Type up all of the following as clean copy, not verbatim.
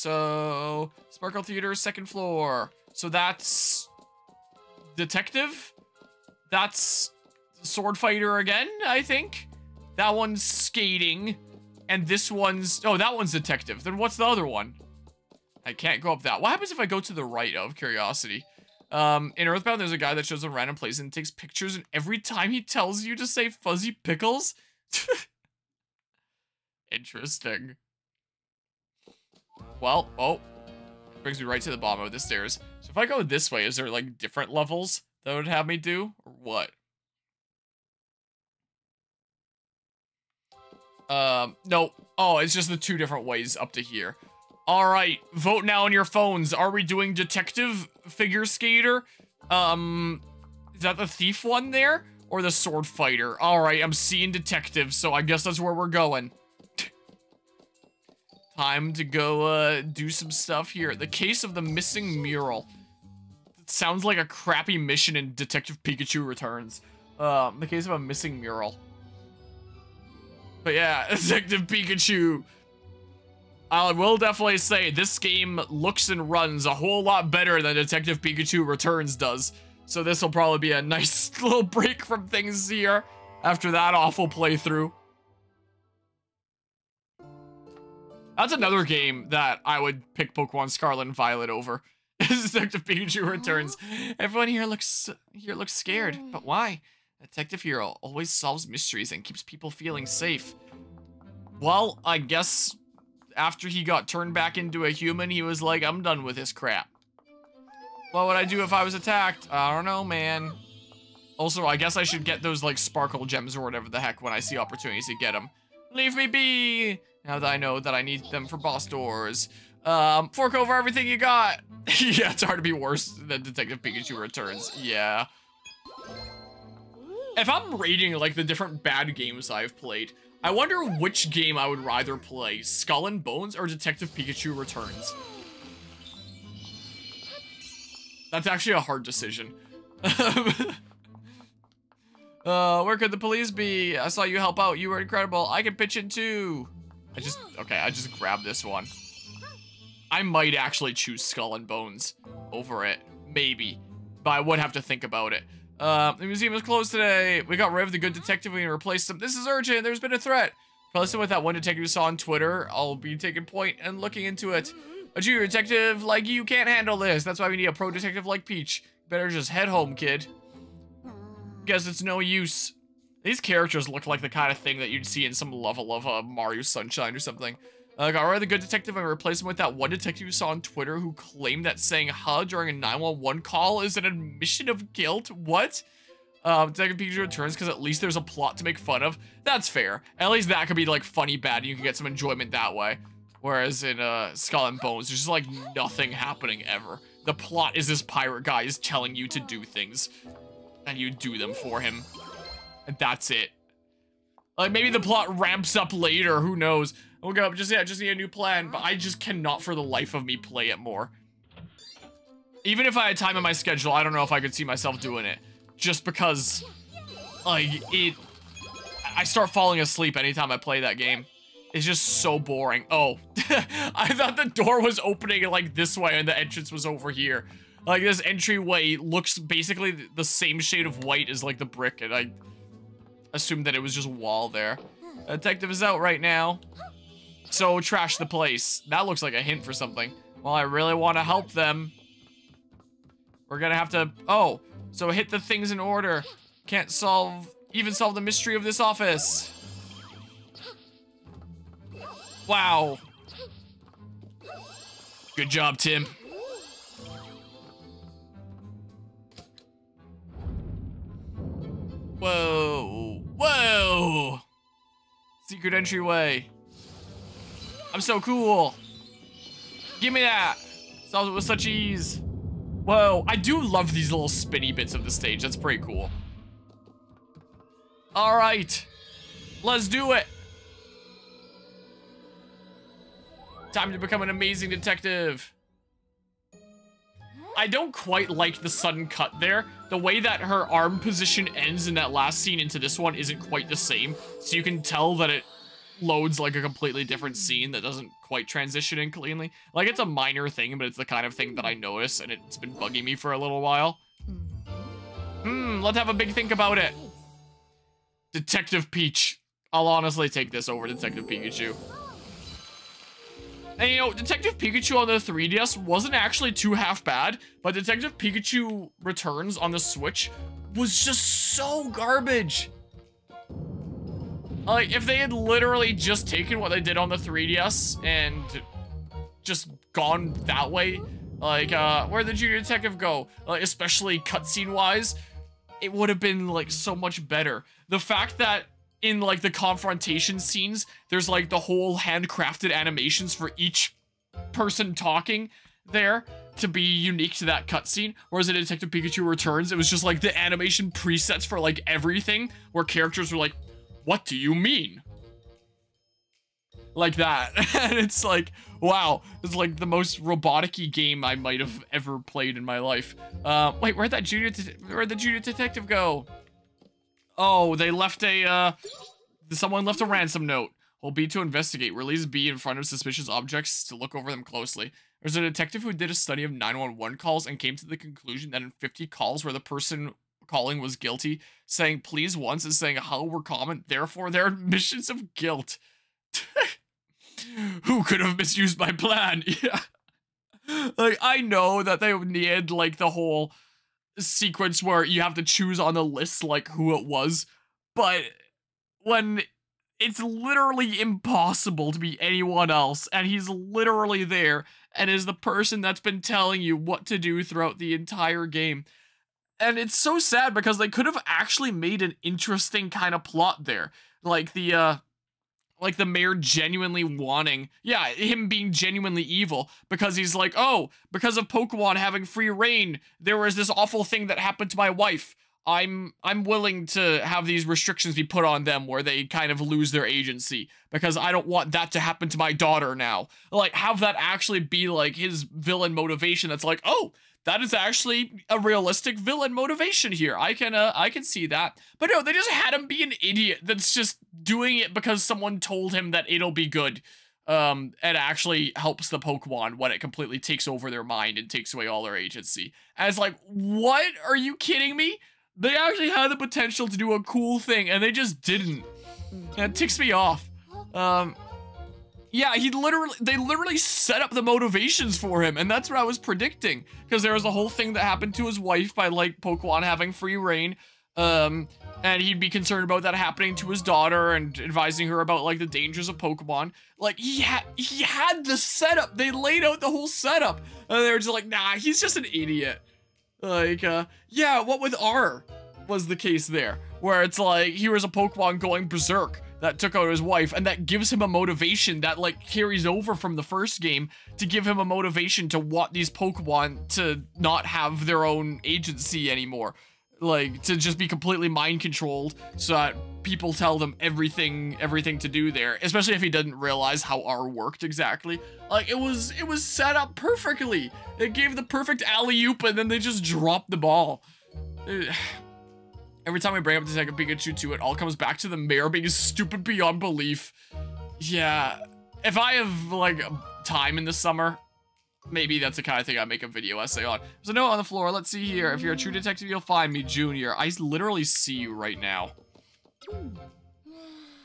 So, Sparkle Theater, second floor. So that's detective. That's sword fighter again, I think. That one's skating. And this one's... Oh, that one's detective. Then what's the other one? I can't go up that. What happens if I go to the right of curiosity? In Earthbound, there's a guy that shows a random place and takes pictures, and every time he tells you to say fuzzy pickles... Interesting. Well, oh. Brings me right to the bottom of the stairs. So if I go this way, is there, like, different levels that would have me do? Or what? No. Oh, it's just the two different ways up to here. Alright, vote now on your phones. Are we doing detective figure skater? Is that the thief one there? Or the sword fighter? Alright, I'm seeing detective, so I guess that's where we're going. Time to go, do some stuff here. The case of the missing mural. It sounds like a crappy mission in Detective Pikachu Returns. The case of a missing mural. But yeah, Detective Pikachu. I will definitely say this game looks and runs a whole lot better than Detective Pikachu Returns does. So this will probably be a nice little break from things here after that awful playthrough. That's another game that I would pick Pokemon Scarlet and Violet over. Detective Pikachu Returns. Everyone here looks scared, but why? Detective Hero always solves mysteries and keeps people feeling safe. Well, I guess after he got turned back into a human, he was like, I'm done with this crap. What would I do if I was attacked? I don't know, man. Also, I guess I should get those, like, sparkle gems or whatever the heck when I see opportunities to get them. Leave me be! Now that I know that I need them for boss doors. Fork over everything you got! Yeah, it's hard to be worse than Detective Pikachu Returns. Yeah. If I'm rating, like, the different bad games I've played, I wonder which game I would rather play, Skull and Bones or Detective Pikachu Returns. That's actually a hard decision. Where could the police be? I saw you help out. You were incredible. I can pitch in too. I just grabbed this one. I might actually choose Skull and Bones over it. Maybe. But I would have to think about it. The museum is closed today. We got rid of the good detective and replaced him. This is urgent. There's been a threat. Replace him with that one detective you saw on Twitter. I'll be taking point and looking into it. A junior detective like you can't handle this. That's why we need a pro detective like Peach. Better just head home, kid. Guess it's no use. These characters look like the kind of thing that you'd see in some level of Mario Sunshine or something. Got rid of the good detective and replace him with that one detective you saw on Twitter who claimed that saying "huh" during a 911 call is an admission of guilt. What? Detective Pikachu Returns because at least there's a plot to make fun of. That's fair. At least that could be like funny bad and you can get some enjoyment that way. Whereas in Skull and Bones, there's just like nothing happening ever. The plot is this pirate guy is telling you to do things. And you do them for him. And that's it. Like maybe the plot ramps up later, who knows. We'll go, just need a new plan, but I just cannot for the life of me play it more. Even if I had time in my schedule, I don't know if I could see myself doing it. Just because, like, I start falling asleep anytime I play that game. It's just so boring. Oh, I thought the door was opening like this way and the entrance was over here. Like this entryway looks basically the same shade of white as like the brick, and I assumed that it was just wall there. The detective is out right now. So trash the place. That looks like a hint for something. Well, I really want to help them. We're gonna have to, oh, so hit the things in order. Can't even solve the mystery of this office. Wow. Good job, Tim. Whoa. Whoa. Secret entryway. I'm so cool. Give me that. Solved it with such ease. Whoa. I do love these little spinny bits of the stage. That's pretty cool. All right. Let's do it. Time to become an amazing detective. I don't quite like the sudden cut there. The way that her arm position ends in that last scene into this one isn't quite the same. So you can tell that loads like a completely different scene that doesn't quite transition in cleanly. Like, it's a minor thing, but it's the kind of thing that I notice, and it's been bugging me for a little while. Let's have a big think about it. Detective Peach. I'll honestly take this over Detective Pikachu. And you know, Detective Pikachu on the 3DS wasn't actually too half bad, but Detective Pikachu Returns on the Switch was just so garbage. Like, if they had literally just taken what they did on the 3DS and just gone that way, like, where'd the Junior Detective go? Like, especially cutscene-wise, it would have been, like, so much better. The fact that in, like, the confrontation scenes, there's, like, the whole handcrafted animations for each person talking there to be unique to that cutscene, whereas in Detective Pikachu Returns, it was just, like, the animation presets for, like, everything, where characters were like, what do you mean? Like that. And it's like, wow, it's like the most robotic-y game I might have ever played in my life. Wait, where'd the Junior Detective go? Oh, they left a, someone left a ransom note. Hole B to investigate. Release B in front of suspicious objects to look over them closely. There's a detective who did a study of 911 calls and came to the conclusion that in 50 calls where the person calling was guilty, saying please once and saying how were common, therefore they're admissions of guilt. Who could have misused my plan? Yeah. Like, I know that they need, like, the whole sequence where you have to choose on the list, like, who it was, but when it's literally impossible to be anyone else, and he's literally there, and is the person that's been telling you what to do throughout the entire game. And it's so sad because they could have actually made an interesting kind of plot there. Like the mayor genuinely wanting, yeah, him being genuinely evil because he's like, oh, because of Pokemon having free reign, there was this awful thing that happened to my wife. I'm willing to have these restrictions be put on them where they kind of lose their agency because I don't want that to happen to my daughter now. Like, have that actually be like his villain motivation that's like, oh, that is actually a realistic villain motivation here. I can see that. But no, they just had him be an idiot that's just doing it because someone told him that it'll be good. It actually helps the Pokemon when it completely takes over their mind and takes away all their agency. And it's like, what? Are you kidding me? They actually had the potential to do a cool thing and they just didn't. And it ticks me off. Yeah, they literally set up the motivations for him, and that's what I was predicting. Because there was a whole thing that happened to his wife by, like, Pokemon having free reign. And he'd be concerned about that happening to his daughter and advising her about, like, the dangers of Pokemon. Like, he had the setup. They laid out the whole setup. And they were just like, nah, he's just an idiot. Like, yeah, what with R was the case there. Where it's like, here was a Pokemon going berserk that took out his wife, and that gives him a motivation that, like, carries over from the first game to give him a motivation to want these Pokemon to not have their own agency anymore. Like, to just be completely mind controlled so that people tell them everything to do there, especially if he didn't realize how R worked exactly. Like, it was set up perfectly. It gave the perfect alley-oop, and then they just dropped the ball. Every time we bring up Detective Pikachu 2, it all comes back to the mayor being stupid beyond belief. Yeah, if I have, like, time in the summer, maybe that's the kind of thing I make a video essay on. There's a note on the floor. Let's see here. If you're a true detective, you'll find me, Junior. I literally see you right now.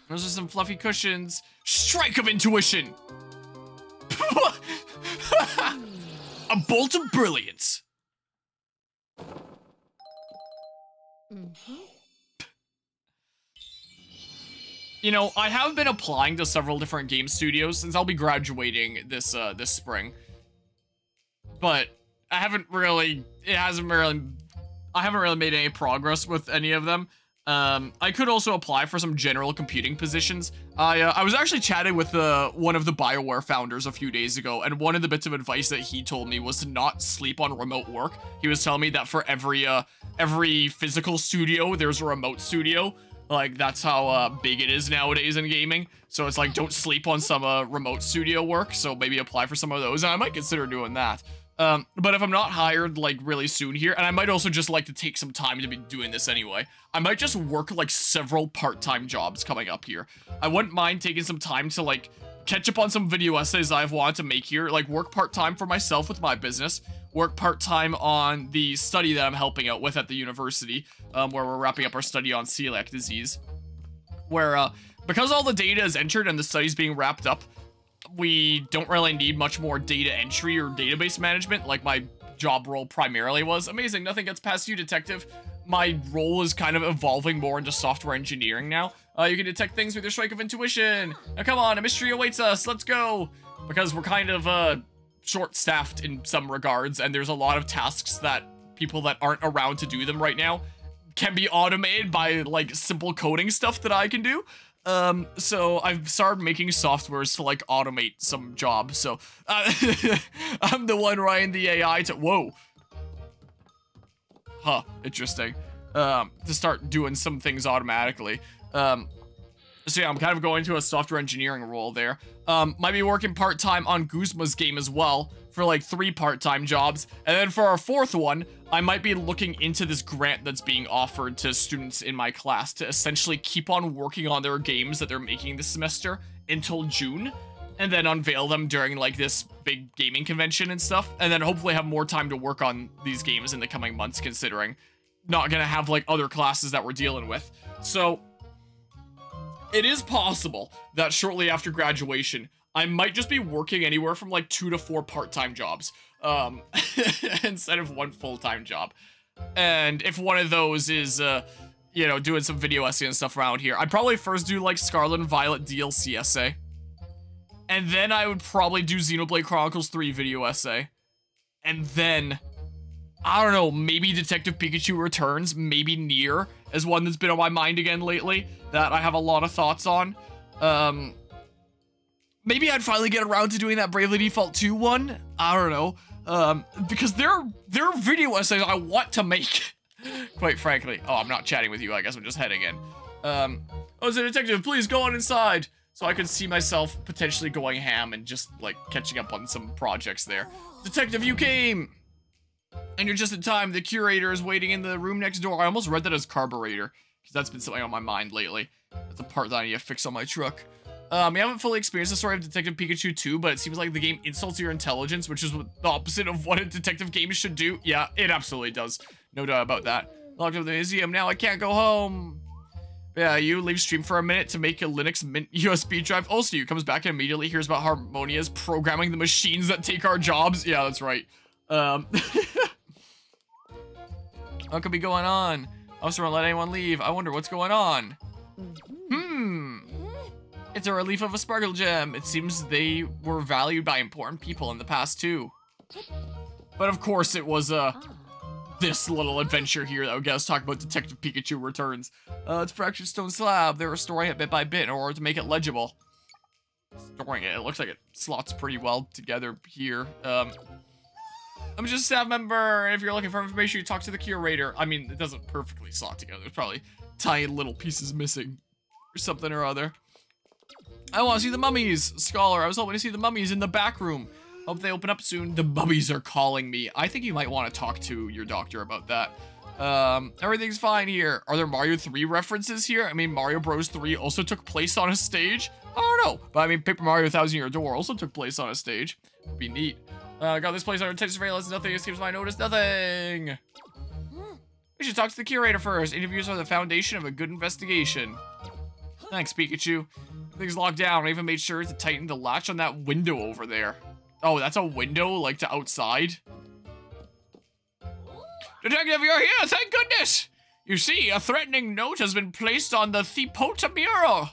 Those are some fluffy cushions. Strike of intuition! A bolt of brilliance! You know, I have been applying to several different game studios since I'll be graduating this this spring. But I haven't really made any progress with any of them. I could also apply for some general computing positions. I was actually chatting with one of the BioWare founders a few days ago, and one of the bits of advice that he told me was to not sleep on remote work. He was telling me that for every physical studio, there's a remote studio. Like, that's how big it is nowadays in gaming. So it's like, don't sleep on some remote studio work. So maybe apply for some of those, and I might consider doing that. But if I'm not hired, like, really soon here, and I might also just like to take some time to be doing this anyway, I might just work, like, several part-time jobs coming up here. I wouldn't mind taking some time to, like, catch up on some video essays I've wanted to make here, like, work part-time for myself with my business, work part-time on the study that I'm helping out with at the university, where we're wrapping up our study on celiac disease, where, because all the data is entered and the study's being wrapped up, we don't really need much more data entry or database management like my job role primarily was. Amazing, nothing gets past you, detective. My role is kind of evolving more into software engineering now. You can detect things with your strike of intuition. Now come on, a mystery awaits us, let's go. Because we're kind of short-staffed in some regards, and there's a lot of tasks that people that aren't around to do them right now can be automated by like simple coding stuff that I can do. So I've started making softwares to like automate some jobs. So I'm the one writing the AI to, whoa. Huh, interesting. To start doing some things automatically. So yeah, I'm kind of going to a software engineering role there. Might be working part-time on Guzma's game as well for like 3 part-time jobs. And then for our 4th one, I might be looking into this grant that's being offered to students in my class to essentially keep on working on their games that they're making this semester until June, and then unveil them during like this big gaming convention and stuff, and then hopefully have more time to work on these games in the coming months, considering not gonna have like other classes that we're dealing with. So it is possible that shortly after graduation, I might just be working anywhere from like 2 to 4 part-time jobs, instead of 1 full-time job. And if one of those is, you know, doing some video essay and stuff around here, I'd probably first do like Scarlet and Violet DLC essay. And then I would probably do Xenoblade Chronicles 3 video essay. And then, I don't know, maybe Detective Pikachu Returns, maybe Nier is one that's been on my mind again lately that I have a lot of thoughts on. Maybe I'd finally get around to doing that Bravely Default 2 one. I don't know. Because there are video essays I want to make, quite frankly. Oh, I'm not chatting with you. I guess I'm just heading in. Oh, it's a detective. Please go on inside. So I could see myself potentially going ham and just, like, catching up on some projects there. Detective, you came! And you're just in time. The curator is waiting in the room next door. I almost read that as carburetor, because that's been something on my mind lately. That's a part that I need to fix on my truck. We haven't fully experienced the story of Detective Pikachu 2, but it seems like the game insults your intelligence, which is the opposite of what a detective game should do. Yeah, it absolutely does. No doubt about that. Locked up in the museum, now I can't go home. Yeah, you leave stream for a minute to make a Linux Mint USB drive. Also, you comes back and immediately hears about Harmonia's programming the machines that take our jobs. Yeah, that's right. What could be going on? Officer won't let anyone leave. I wonder what's going on. It's a relief of a sparkle gem. It seems they were valued by important people in the past too. But of course it was this little adventure here that would get us talking about Detective Pikachu Returns. It's a fractured stone slab. They're restoring it bit by bit in order to make it legible. Storing it. It looks like it slots pretty well together here. I'm just a staff member, and if you're looking for information, you talk to the curator. I mean, it doesn't perfectly slot together. There's probably tiny little pieces missing or something or other. I want to see the mummies. Scholar, I was hoping to see the mummies in the back room. Hope they open up soon. The mummies are calling me. I think you might want to talk to your doctor about that. Everything's fine here. Are there Mario 3 references here? I mean, Mario Bros 3 also took place on a stage. I don't know. But I mean, Paper Mario Thousand Year Door also took place on a stage. Would be neat. Got this place under intense surveillance. Nothing escapes my notice. Nothing. We should talk to the curator first. Interviews are the foundation of a good investigation. Thanks, Pikachu. Things locked down. I even made sure to tighten the latch on that window over there. Oh, that's a window, like, to outside? Detective, you're here! Thank goodness! You see, a threatening note has been placed on the Thipota mural.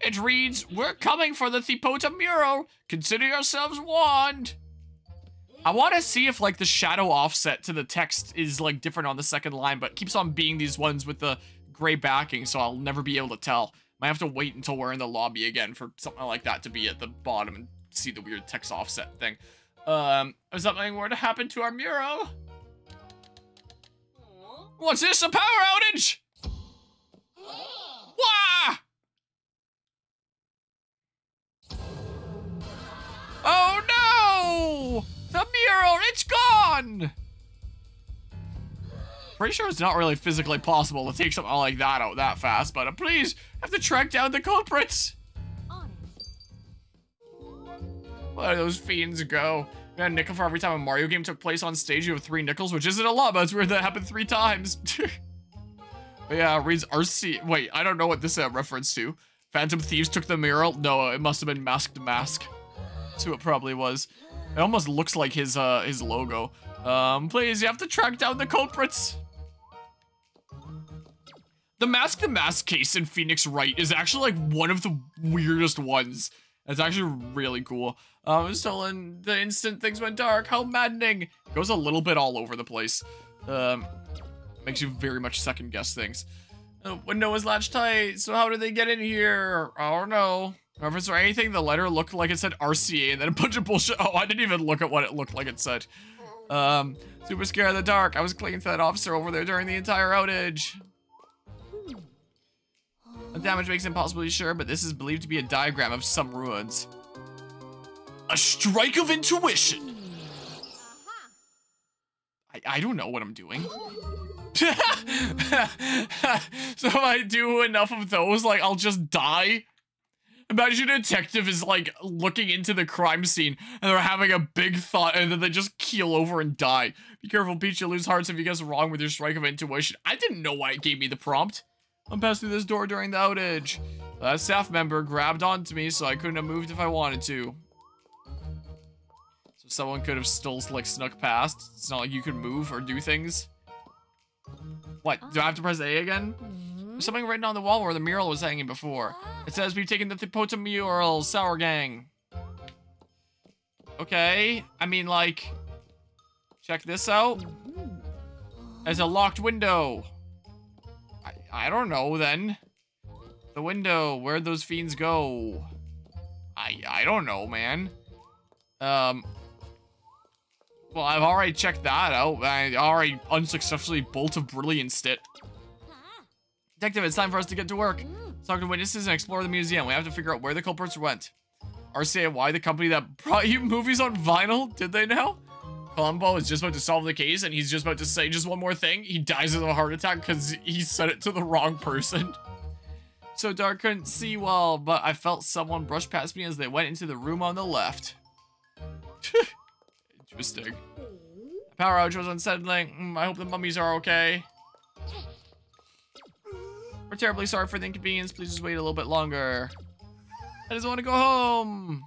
It reads, "We're coming for the Thipota mural. Consider yourselves warned." I want to see if, like, the shadow offset to the text is, like, different on the second line, but it keeps on being these ones with the gray backing, so I'll never be able to tell. Might have to wait until we're in the lobby again for something like that to be at the bottom and see the weird text offset thing. If something were to happen to our mural? What's this, a power outage? Wah! Oh pretty sure it's not really physically possible to take something like that out that fast, but please, I have to track down the culprits. Where do those fiends go? We got a nickel for every time a Mario game took place on stage. You have 3 nickels, which isn't a lot, but it's weird that happened 3 times. But yeah, it reads RC. Wait, I don't know what this reference to. Phantom Thieves took the mural? No, it must have been Mask to Mask. That's who it probably was. It almost looks like his logo. Please, you have to track down the culprits. The Mask to Mask case in Phoenix Wright is actually like one of the weirdest ones. It's actually really cool. It was stolen the instant things went dark. How maddening. It goes a little bit all over the place. Makes you very much second guess things. The window was latched tight, so how did they get in here? I don't know. If it's or anything, the letter looked like it said RCA and then a bunch of bullshit. Oh, I didn't even look at what it looked like it said. Super scared of the dark. I was clinging to that officer over there during the entire outage. The damage makes it impossible to be sure, but this is believed to be a diagram of some ruins. A strike of intuition. I don't know what I'm doing. So if I do enough of those, like, I'll just die. Imagine a detective is, like, looking into the crime scene, and they're having a big thought, and then they just keel over and die. Be careful, Peach, you'll lose hearts if you guess wrong with your strike of intuition. I didn't know why it gave me the prompt. I'm passed through this door during the outage. That staff member grabbed onto me, so I couldn't have moved if I wanted to. So someone could have still, like, snuck past. It's not like you could move or do things. What? Do I have to press A again? There's something written on the wall where the mural was hanging before. It says, we've taken the Thipotum mural, Sour Gang. Okay. I mean, like, check this out. There's a locked window. I don't know, then. The window, where'd those fiends go? I don't know, man. Well, I've already checked that out. I already unsuccessfully Bolt of Brilliance it. Detective, it's time for us to get to work. Let's talk to witnesses and explore the museum. We have to figure out where the culprits went. RCA, the company that brought you movies on vinyl? Did they know? Columbo is just about to solve the case, and he's just about to say just one more thing. He dies of a heart attack because he said it to the wrong person. So dark, couldn't see well, but I felt someone brush past me as they went into the room on the left. Interesting. Power outage was unsettling. I hope the mummies are okay. We're terribly sorry for the inconvenience. Please just wait a little bit longer. I just want to go home.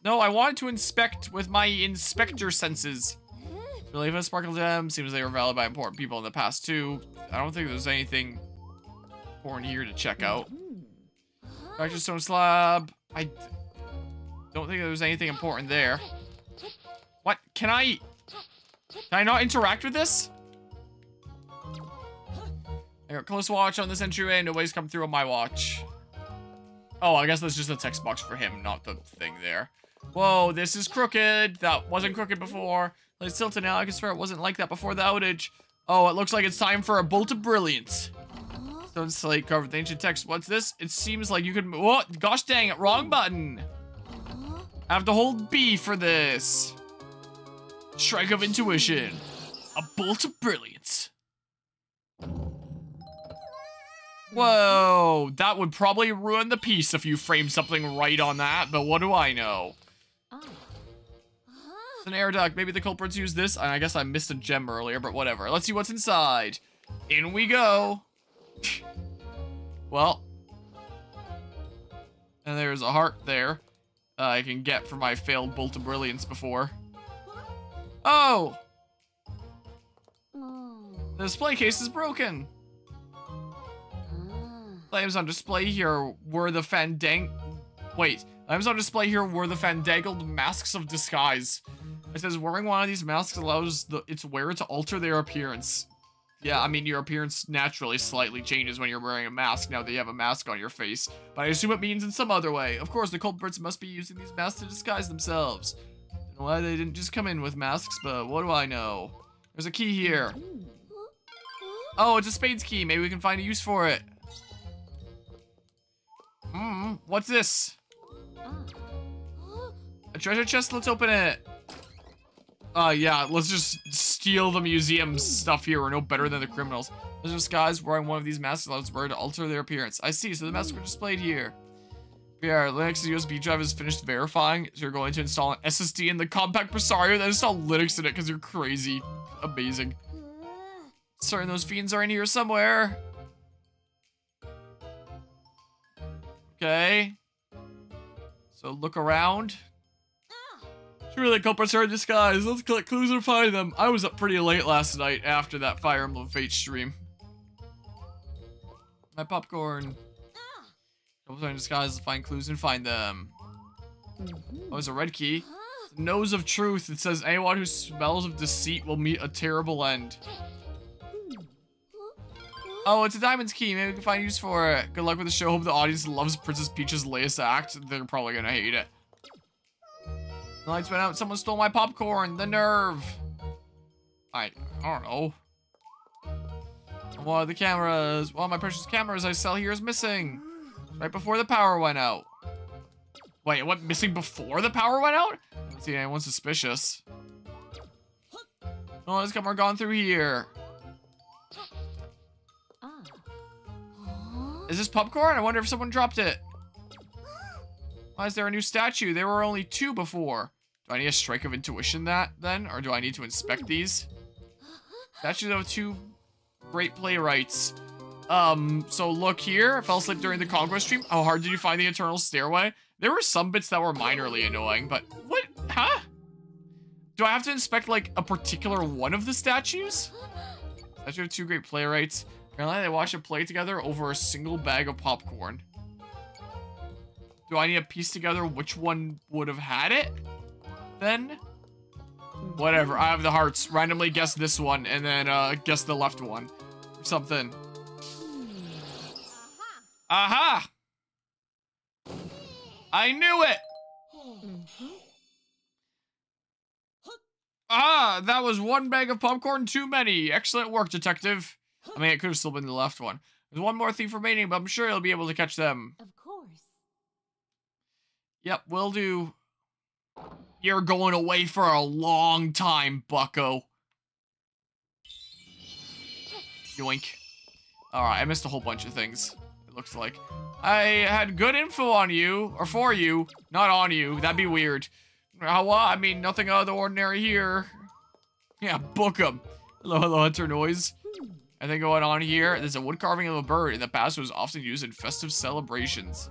No, I wanted to inspect with my inspector senses. Relief of Sparkle Gem. Seems they were valid by important people in the past, too. I don't think there's anything important here to check out. Fractured stone slab. I don't think there's anything important there. What? Can I not interact with this? I got close watch on this entryway. Nobody's come through on my watch. Oh, I guess that's just a text box for him, not the thing there. Whoa, this is crooked. That wasn't crooked before. It's tilted now. I can swear it wasn't like that before the outage. Oh, it looks like it's time for a bolt of brilliance. Stone slate covered with ancient text. What's this? It seems like you could... What? Gosh dang it, wrong button. I have to hold B for this. Strike of intuition. A bolt of brilliance. Whoa, that would probably ruin the piece if you framed something right on that, but what do I know? It's an air duct. Maybe the culprits use this. I guess I missed a gem earlier, but whatever. Let's see what's inside. In we go. Well. And there's a heart there. I can get for my failed bolt of brilliance before. Oh! The display case is broken. Items on display here were the items on display here were the fandangled masks of disguise. It says wearing one of these masks allows its wearer to alter their appearance. Yeah, I mean, your appearance naturally slightly changes when you're wearing a mask now that you have a mask on your face. But I assume it means in some other way. Of course, the culprits must be using these masks to disguise themselves. Don't know why they didn't just come in with masks, but what do I know? There's a key here. Oh, it's a spades key. Maybe we can find a use for it. What's this? A treasure chest? Let's open it. Yeah, let's just steal the museum stuff here. We're no better than the criminals. Those are guys wearing one of these masks allows wearer to alter their appearance. I see, so the masks were displayed here. Yeah, Linux's USB drive is finished verifying, so you're going to install an SSD in the compact processor, then install Linux in it because you're crazy. Amazing. Certain those fiends are in here somewhere. Okay. So look around. Surely the culprits are in disguise. Let's collect clues and find them. I was up pretty late last night after that Fire Emblem Fate stream. My popcorn. Culprits are in disguise. Let's find clues and find them. Oh, there's a red key. Nose of truth. It says anyone who smells of deceit will meet a terrible end. Oh, it's a diamond's key. Maybe we can find use for it. Good luck with the show. Hope the audience loves Princess Peach's latest act. They're probably gonna hate it. The lights went out. Someone stole my popcorn. The nerve. I don't know. One of the cameras. One of my precious cameras I sell here is missing. Right before the power went out. Wait, what? Missing before the power went out? I don't see anyone suspicious. Oh, this camera gone through here. Is this popcorn? I wonder if someone dropped it. Why is there a new statue? There were only 2 before. Do I need a strike of intuition then? Or do I need to inspect these? Statues of 2 great playwrights. So look here. I fell asleep during the Conquest stream. How hard did you find the Eternal Stairway? There were some bits that were minorly annoying, but what? Huh? Do I have to inspect like a particular one of the statues? Statue of 2 great playwrights. Apparently they watched a play together over a single bag of popcorn. Do I need to piece together which one would have had it? Then? Whatever, I have the hearts. Randomly guess this one, and then guess the left one. Or something. Aha! I knew it! Ah, that was 1 bag of popcorn too many. Excellent work, detective. I mean, it could have still been the left one. There's 1 more thief remaining, but I'm sure you'll be able to catch them. Of course. Yep, will do. You're going away for a long time, bucko. Yoink. Alright, I missed a whole bunch of things, it looks like. I had good info on you, or for you, not on you. That'd be weird. I mean, nothing out of the ordinary here. Yeah, book 'em. Hello, hello, hunter noise. Anything going on here? There's a wood carving of a bird. In the past, it was often used in festive celebrations.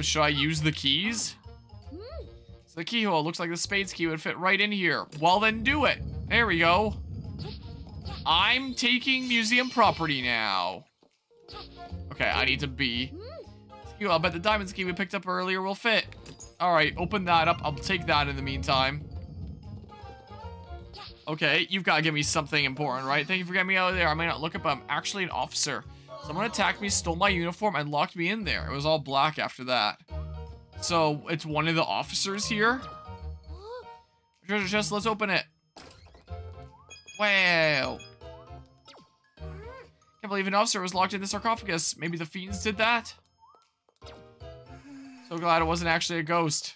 Should I use the keys? So the keyhole looks like the spades key would fit right in here. Well, then do it. There we go. I'm taking museum property now. Okay, I need to be. I'll bet the diamond's key we picked up earlier will fit. All right, open that up. I'll take that in the meantime. Okay, you've got to give me something important, right? Thank you for getting me out of there. I may not look up, but I'm actually an officer. Someone attacked me, stole my uniform, and locked me in there. It was all black after that. So, it's one of the officers here? Treasure chest, let's open it. Wow. Can't believe an officer was locked in the sarcophagus. Maybe the fiends did that? So glad it wasn't actually a ghost.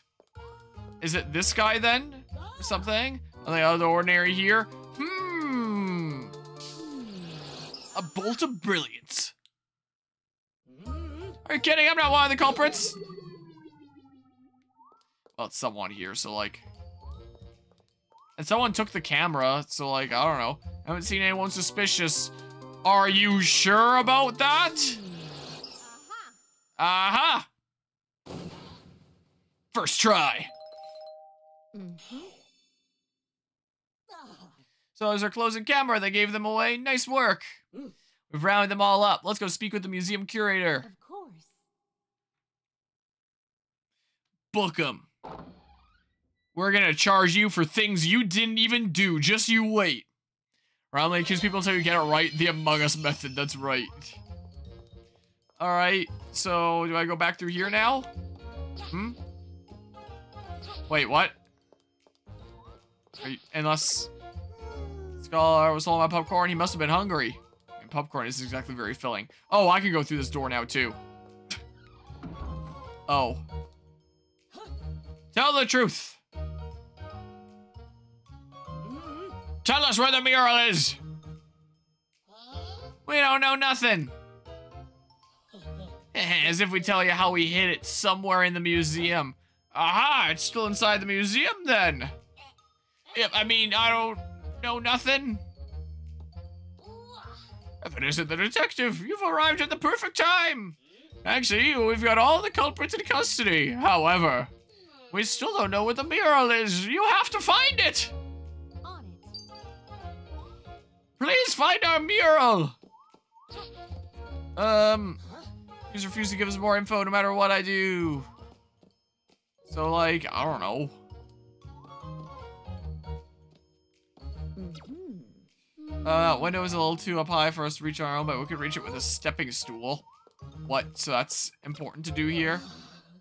Is it this guy then? Or something? Nothing out of the ordinary here. A bolt of brilliance. Are you kidding? I'm not one of the culprits. Well, it's someone here, so like... And someone took the camera, so like, I don't know. I haven't seen anyone suspicious. Are you sure about that? Aha! First try. So as our closing camera, they gave them away. Nice work. We've rounded them all up. Let's go speak with the museum curator. Of course. Book them. We're gonna charge you for things you didn't even do. Just you wait. Roundly accuse people until you get it right. The Among Us method. That's right. All right. So do I go back through here now? Wait, what? Unless Scholar was holding my popcorn, he must have been hungry. And popcorn is exactly very filling. Oh, I can go through this door now too. Oh. Tell the truth. Tell us where the mural is. We don't know nothing. As if we tell you how we hid it somewhere in the museum. Aha, it's still inside the museum then. Yep, I mean, I don't know nothing. If it isn't the detective, you've arrived at the perfect time. Actually, we've got all the culprits in custody. However, we still don't know where the mural is. You have to find it. Please find our mural. He's refused to give us more info no matter what I do. So, like, I don't know. Window is a little too up high for us to reach our own, but we could reach it with a stepping stool. What? So that's important to do here?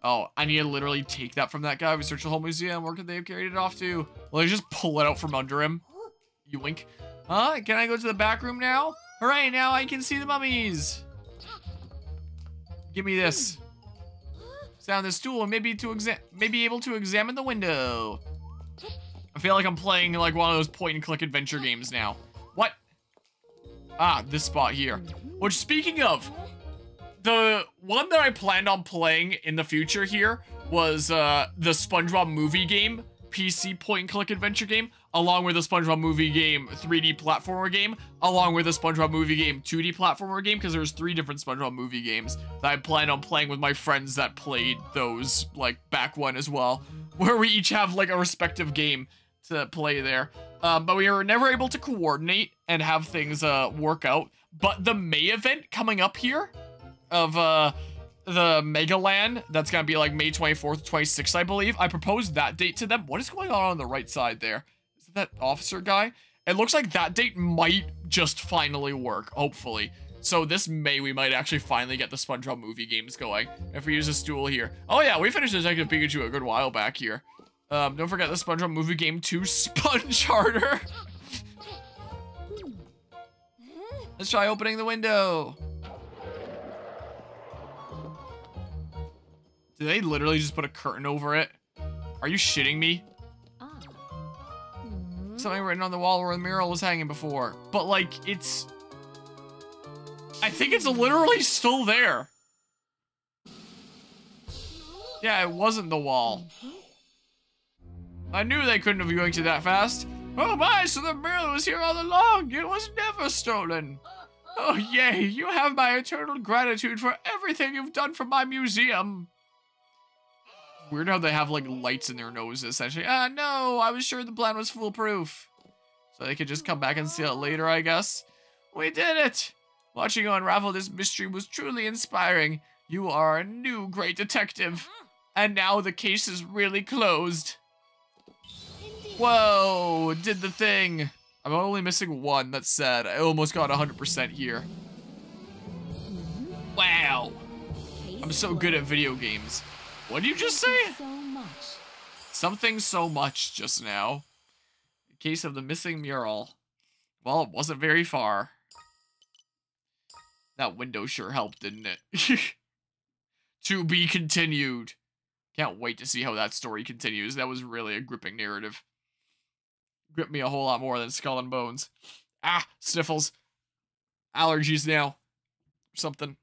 Oh, I need to literally take that from that guy. We searched the whole museum. Where could they have carried it off to? Well, they just pull it out from under him. You wink. Huh? Can I go to the back room now? Hooray, now I can see the mummies. Give me this. Sit on this stool and maybe able to examine the window. I feel like I'm playing like one of those point and click adventure games now. What? Ah, this spot here. Which, speaking of, the one that I planned on playing in the future here was the SpongeBob movie game, PC point and click adventure game, along with the SpongeBob movie game 3D platformer game, along with the SpongeBob movie game 2D platformer game, because there's 3 different SpongeBob movie games that I planned on playing with my friends that played those like back when as well, where we each have like a respective game to play there. But we were never able to coordinate and have things work out. But the May event coming up here of the Megaland, that's gonna be like May 24th, 26th, I believe. I proposed that date to them. What is going on the right side there? Is it that officer guy? It looks like that date might just finally work, hopefully. So this May, we might actually finally get the SpongeBob movie games going if we use a stool here. Oh yeah, we finished Detective Pikachu a good while back here. Don't forget the SpongeBob movie game 2 Sponge Harder. Let's try opening the window. Did they literally just put a curtain over it? Are you shitting me? Something written on the wall where the mural was hanging before. But like, it's... I think it's literally still there. Yeah, it wasn't the wall. I knew they couldn't have going to that fast. Oh my, so the mural was here all along. It was never stolen. Oh yay, you have my eternal gratitude for everything you've done for my museum. Weird how they have like lights in their noses, essentially. Ah, no, I was sure the plan was foolproof. So they could just come back and see it later, I guess. We did it. Watching you unravel this mystery was truly inspiring. You are a new great detective. And now the case is really closed. Whoa, did the thing. I'm only missing one, that's sad. I almost got 100% here. Wow. I'm so good at video games. What did you just say? Something so much just now. The case of the missing mural. Well, it wasn't very far. That window sure helped, didn't it? To be continued. Can't wait to see how that story continues. That was really a gripping narrative. Gripped me a whole lot more than Skull and Bones. Ah, sniffles. Allergies now. Something.